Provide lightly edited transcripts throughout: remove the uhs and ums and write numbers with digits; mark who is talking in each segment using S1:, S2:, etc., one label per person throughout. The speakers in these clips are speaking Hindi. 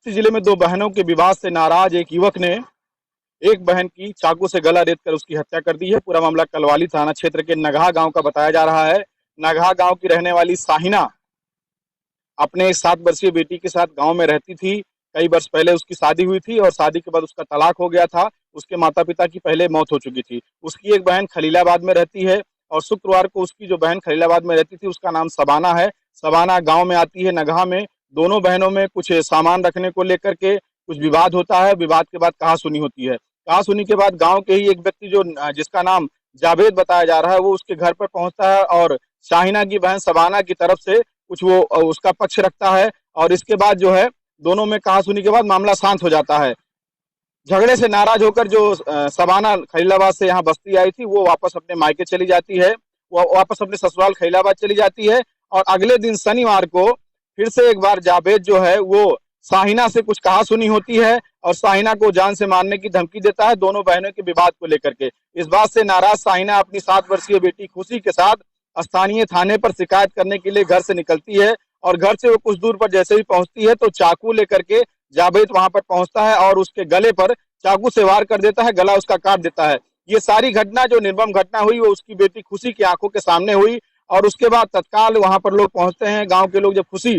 S1: इसी जिले में दो बहनों के विवाद से नाराज एक युवक ने एक बहन की चाकू से गला रेत कर उसकी हत्या कर दी है। पूरा मामला कलवाली थाना क्षेत्र के नगहा गांव का बताया जा रहा है। नगहा गांव की रहने वाली साहिना अपने 7 वर्षीय बेटी के साथ गांव में रहती थी। कई वर्ष पहले उसकी शादी हुई थी और शादी के बाद उसका तलाक हो गया था। उसके माता पिता की पहले मौत हो चुकी थी। उसकी एक बहन खलीलाबाद में रहती है और शुक्रवार को उसकी जो बहन खलीलाबाद में रहती थी उसका नाम सबाना है। सबाना गांव में आती है नगहा में। दोनों बहनों में कुछ सामान रखने को लेकर के कुछ विवाद होता है। विवाद के बाद कहासुनी होती है। कहासुनी के बाद गांव के ही एक व्यक्ति जो जिसका नाम जावेद बताया जा रहा है वो उसके घर पर पहुंचता है और शाहिना की बहन सबाना की तरफ से कुछ वो उसका पक्ष रखता है और इसके बाद जो है दोनों में कहासुनी के बाद मामला शांत हो जाता है। झगड़े से नाराज होकर जो सबाना खलीलाबाद से यहाँ बस्ती आई थी वो वापस अपने मायके चली जाती है। वो वापस अपने ससुराल खलीलाबाद चली जाती है और अगले दिन शनिवार को फिर से एक बार जावेद जो है वो साहिना से कुछ कहासुनी होती है और साहिना को जान से मारने की धमकी देता है दोनों बहनों के विवाद को लेकर के। इस बात से नाराज साहिना अपनी 7 वर्षीय बेटी खुशी के साथ स्थानीय थाने पर शिकायत करने के लिए घर से निकलती है और घर से वो कुछ दूर पर जैसे ही पहुंचती है तो चाकू लेकर के जावेद वहां पर पहुंचता है और उसके गले पर चाकू से वार कर देता है। गला उसका काट देता है। ये सारी घटना जो निर्मम घटना हुई वो उसकी बेटी खुशी की आंखों के सामने हुई और उसके बाद तत्काल वहां पर लोग पहुंचते हैं। गांव के लोग जब खुशी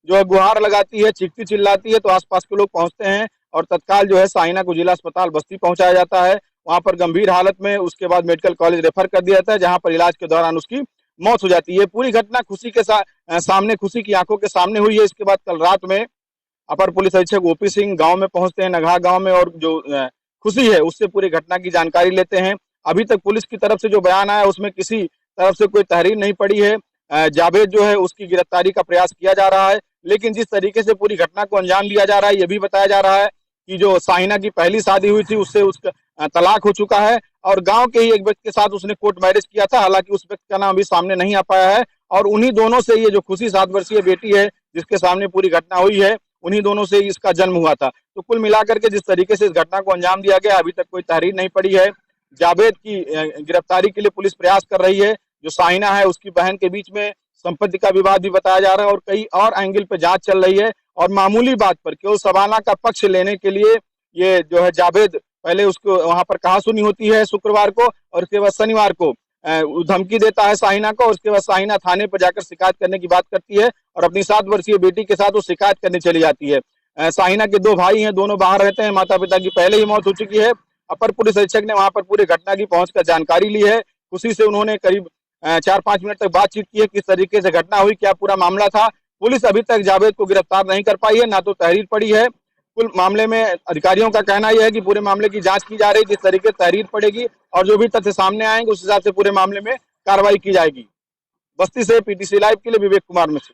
S1: जो है गुहार लगाती है चीखती चिल्लाती है तो आसपास के लोग पहुंचते हैं और तत्काल जो है साहिना को जिला अस्पताल बस्ती पहुंचाया जाता है। वहां पर गंभीर हालत में उसके बाद मेडिकल कॉलेज रेफर कर दिया जाता है जहां पर इलाज के दौरान उसकी मौत हो जाती है। पूरी घटना खुशी के सामने खुशी की आंखों के सामने हुई है। इसके बाद कल रात में अपर पुलिस अधीक्षक ओपी सिंह गांव में पहुंचते हैं नगहा गांव में और जो खुशी है उससे पूरी घटना की जानकारी लेते हैं। अभी तक पुलिस की तरफ से जो बयान आया उसमें किसी तरफ से कोई तहरीर नहीं पड़ी है। जावेद जो है उसकी गिरफ्तारी का प्रयास किया जा रहा है लेकिन जिस तरीके से पूरी घटना को अंजाम दिया जा रहा है ये भी बताया जा रहा है कि जो साहिना की पहली शादी हुई थी उससे उसका तलाक हो चुका है और गांव के ही एक व्यक्ति के साथ उसने कोर्ट मैरिज किया था। हालांकि उस व्यक्ति का नाम अभी सामने नहीं आ पाया है और उन्हीं दोनों से ये जो खुशी 7 वर्षीय बेटी है जिसके सामने पूरी घटना हुई है उन्हीं दोनों से इसका जन्म हुआ था। तो कुल मिलाकर के जिस तरीके से इस घटना को अंजाम दिया गया अभी तक कोई तहरीर नहीं पड़ी है। जावेद की गिरफ्तारी के लिए पुलिस प्रयास कर रही है। जो साहिना है उसकी बहन के बीच में संपत्ति का विवाद भी बताया जा रहा है और कई और एंगल पे जांच चल रही है और मामूली बात पर केवल सबाना का पक्ष लेने के लिए ये जो है जावेद पहले उसको वहां पर कहासुनी होती है शुक्रवार को और उसके बाद शनिवार को धमकी देता है साहिना को। उसके बाद साहिना थाने पर जाकर शिकायत करने की बात करती है और अपनी 7 वर्षीय बेटी के साथ वो शिकायत करने चली जाती है। साहिना के 2 भाई हैं दोनों बाहर रहते हैं। माता पिता की पहले ही मौत हो चुकी है। अपर पुलिस अधीक्षक ने वहां पर पूरी घटना की पहुंचकर जानकारी ली है। खुशी से उन्होंने करीब 4-5 मिनट तक बातचीत की है किस तरीके से घटना हुई क्या पूरा मामला था। पुलिस अभी तक जावेद को गिरफ्तार नहीं कर पाई है ना तो तहरीर पड़ी है। कुल मामले में अधिकारियों का कहना यह है कि पूरे मामले की जांच की जा रही है। जिस तरीके से तहरीर पड़ेगी और जो भी तथ्य सामने आएंगे उस हिसाब से पूरे मामले में कार्रवाई की जाएगी। बस्ती से पीटीसी लाइव के लिए विवेक कुमार मिश्र।